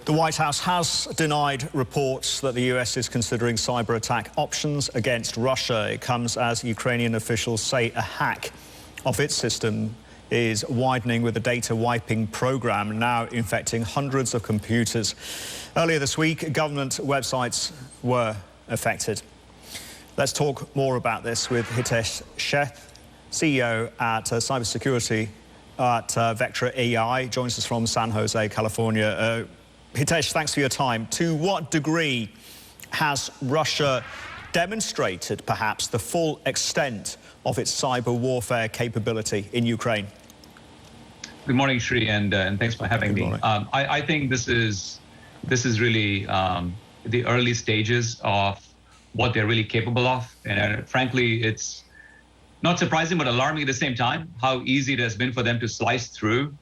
The White House has denied reports that the US is considering cyber attack options against Russia. It comes as Ukrainian officials say a hack of its system is widening, with the data wiping program now infecting hundreds of computers. Earlier this week, government websites were affected. Let's talk more about this with Hitesh, Sheth, CEO at cybersecurity at Vectra AI, joins us from San Jose, California. Hitesh, thanks for your time. To what degree has Russia demonstrated, perhaps, the full extent of its cyber warfare capability in Ukraine? Good morning, Shri, and thanks for having me. I think this is really the early stages of what they're really capable of, and frankly, it's not surprising but alarming at the same time how easy it has been for them to slice through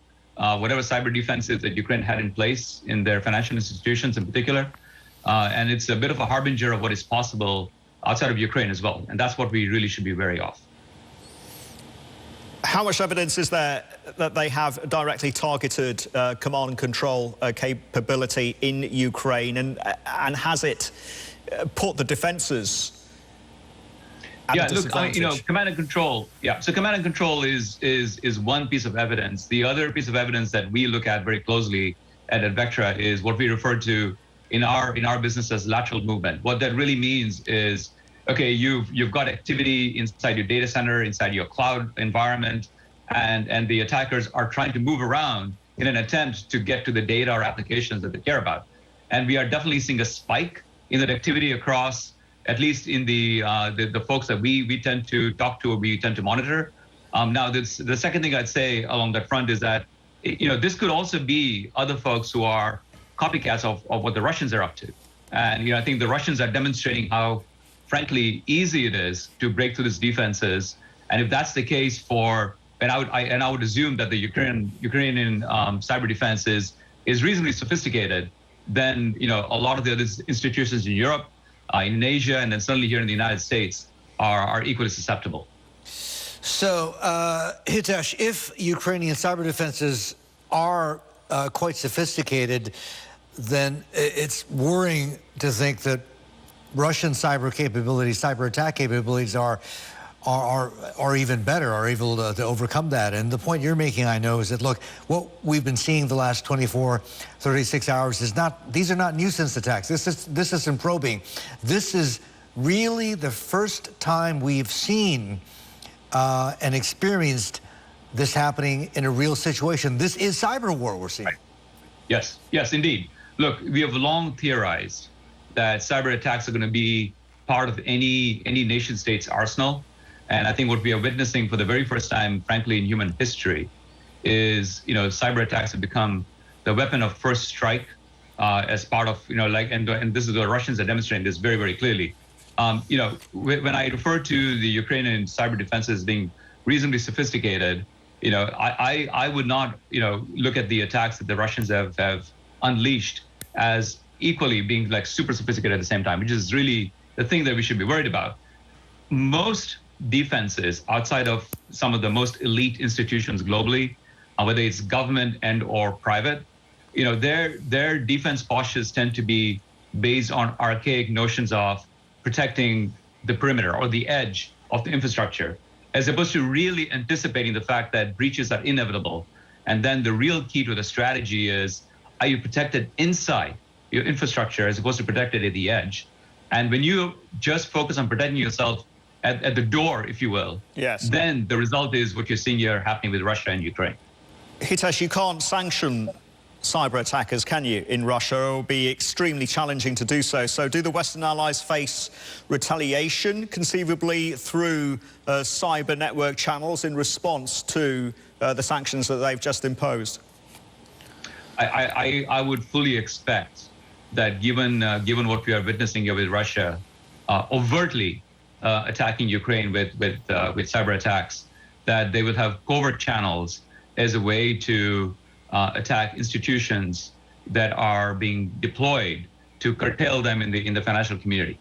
whatever cyber defenses that Ukraine had in place in their financial institutions in particular. And it's a bit of a harbinger of what is possible outside of Ukraine as well. And that's what we really should be wary of. How much evidence is there that they have directly targeted command and control capability in Ukraine? And has it put the defenses at a disadvantage? Look, command and control. Yeah, so command and control is one piece of evidence. The other piece of evidence that we look at very closely at Vectra is what we refer to in our business as lateral movement. What that really means is, okay, you've got activity inside your data center, inside your cloud environment, and the attackers are trying to move around in an attempt to get to the data or applications that they care about. And we are definitely seeing a spike in that activity across, at least in the folks that we tend to talk to or we tend to monitor. Now, the second thing I'd say along that front is that, this could also be other folks who are copycats of what the Russians are up to. And, I think the Russians are demonstrating how, frankly, easy it is to break through these defenses. And if that's the case and I would assume that the Ukrainian cyber defense is reasonably sophisticated, then, a lot of the other institutions in Europe, in Asia, and then certainly here in the United States are equally susceptible. So, Hitesh, if Ukrainian cyber defenses are quite sophisticated, then it's worrying to think that Russian cyber capabilities, cyber attack capabilities are even better, are able to overcome that. And the point you're making, I know, is that, look, what we've been seeing the last 24, 36 hours is these are not nuisance attacks. This is some probing. This is really the first time we've seen and experienced this happening in a real situation. This is cyber war we're seeing. Right. Yes, indeed. Look, we have long theorized that cyber attacks are going to be part of any nation state's arsenal. And I think what we are witnessing for the very first time, frankly, in human history, is cyber attacks have become the weapon of first strike as part of and this is the Russians are demonstrating this very, very clearly. When I refer to the Ukrainian cyber defenses being reasonably sophisticated, I would not look at the attacks that the Russians have unleashed as equally being super sophisticated at the same time, which is really the thing that we should be worried about. Most defenses outside of some of the most elite institutions globally, whether it's government and or private, their defense postures tend to be based on archaic notions of protecting the perimeter or the edge of the infrastructure, as opposed to really anticipating the fact that breaches are inevitable. And then the real key to the strategy is, are you protected inside your infrastructure as opposed to protected at the edge? And when you just focus on protecting yourself at the door, if you will, yes, then the result is what you're seeing here happening with Russia and Ukraine. Hitesh, you can't sanction cyber attackers, can you, in Russia? It will be extremely challenging to do so. So do the Western allies face retaliation, conceivably through cyber network channels, in response to the sanctions that they've just imposed? I would fully expect that given what we are witnessing here with Russia, overtly attacking Ukraine with cyber attacks, that they will have covert channels as a way to attack institutions that are being deployed to curtail them in the financial community.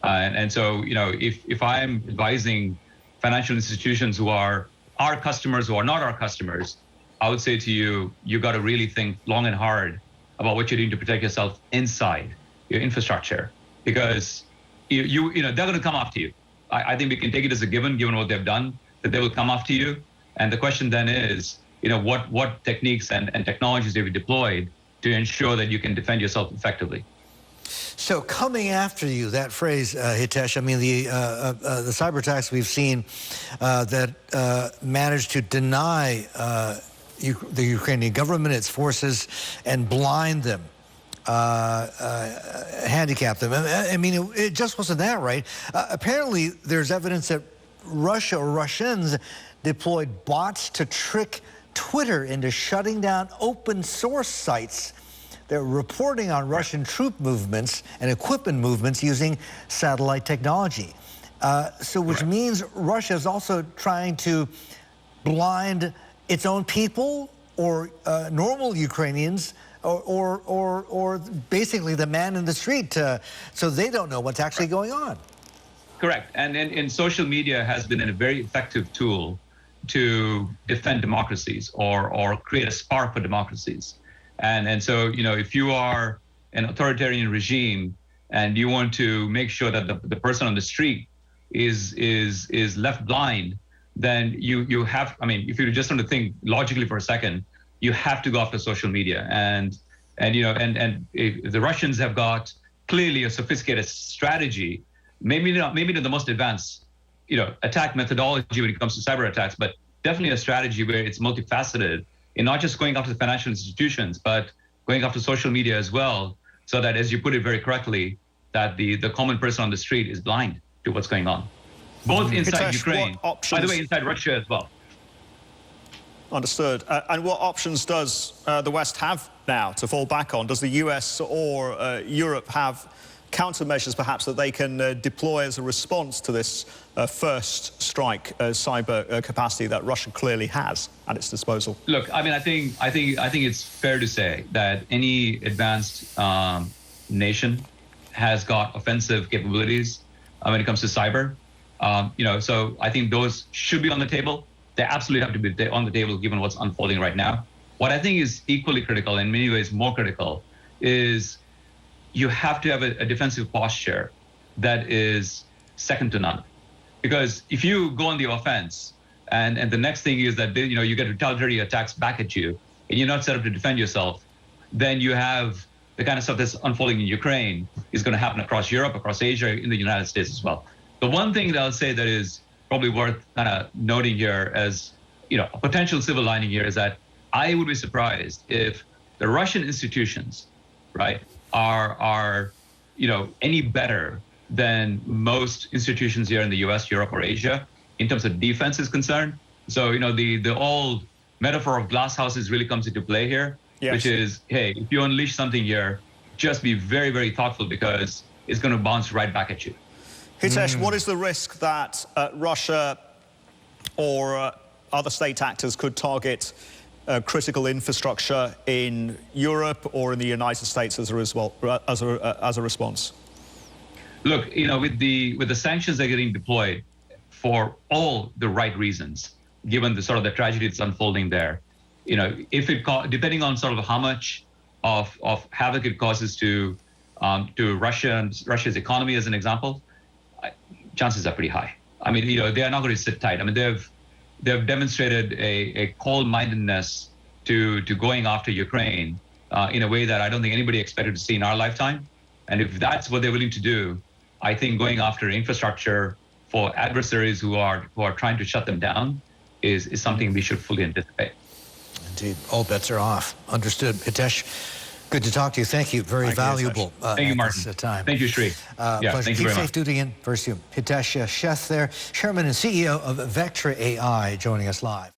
And so, if I'm advising financial institutions who are our customers, who are not our customers, I would say to you, you got to really think long and hard about what you're doing to protect yourself inside your infrastructure, because you know they're going to come after you. I think we can take it as a given what they've done, that they will come after you. And the question then is, you know, what techniques and technologies have you deployed to ensure that you can defend yourself effectively? So coming after you, that phrase, Hitesh, I mean, the cyber attacks we've seen that managed to deny the Ukrainian government, its forces, and blind them, handicap them. I mean, it just wasn't that, right? Apparently, there's evidence that Russia or Russians deployed bots to trick Twitter into shutting down open source sites. They're reporting on Russian troop movements and equipment movements using satellite technology. Which means Russia is also trying to blind its own people or normal Ukrainians or basically the man in the street so they don't know what's actually going on. Correct. And social media has been a very effective tool to defend democracies or create a spark for democracies. And so, you know, if you are an authoritarian regime and you want to make sure that the person on the street is left blind, then you have, I mean, if you just want to think logically for a second, you have to go after social media. And if the Russians have got clearly a sophisticated strategy, maybe not the most advanced, you know, attack methodology when it comes to cyber attacks, but definitely a strategy where it's multifaceted in not just going after the financial institutions, but going after social media as well, so that, as you put it very correctly, that the common person on the street is blind to what's going on, both inside Ukraine, by the way, inside Russia as well. Understood. And what options does the West have now to fall back on? Does the US or Europe have countermeasures perhaps that they can deploy as a response to this first strike cyber capacity that Russia clearly has at its disposal? Look, I mean, I think it's fair to say that any advanced nation has got offensive capabilities when it comes to cyber. You know, so I think those should be on the table. They absolutely have to be on the table given what's unfolding right now. What I think is equally critical, in many ways more critical, is you have to have a defensive posture that is second to none. Because if you go on the offense and the next thing is that, you know, you get retaliatory attacks back at you and you're not set up to defend yourself, then you have the kind of stuff that's unfolding in Ukraine is going to happen across Europe, across Asia, in the United States as well. The one thing that I'll say that is probably worth kind of noting here as, you know, a potential silver lining here is that I would be surprised if the Russian institutions, right, are you know, any better than most institutions here in the US, Europe, or Asia in terms of defense is concerned. So, you know, the old metaphor of glass houses really comes into play here, yes. Which is, hey, if you unleash something here, just be very, very thoughtful because it's going to bounce right back at you. Hitesh, what is the risk that Russia or other state actors could target critical infrastructure in Europe or in the United States as a response? Look, you know, with the sanctions that are getting deployed for all the right reasons, given the sort of the tragedy that's unfolding there, you know, if it depending on sort of how much of havoc it causes to Russia's economy, as an example, chances are pretty high. I mean, you know, they are not going to sit tight. I mean, they've demonstrated a cold-mindedness to going after Ukraine in a way that I don't think anybody expected to see in our lifetime. And if that's what they're willing to do, I think going after infrastructure for adversaries who are trying to shut them down is something we should fully anticipate. Indeed, all bets are off. Understood. Hitesh, good to talk to you. Thank you. Very valuable. Thank you, Martin. Time. Thank you, Sri. Pleasure. Thank you very much. Keep safe duty in. First, Hitesh Sheth there, Chairman and CEO of Vectra AI, joining us live.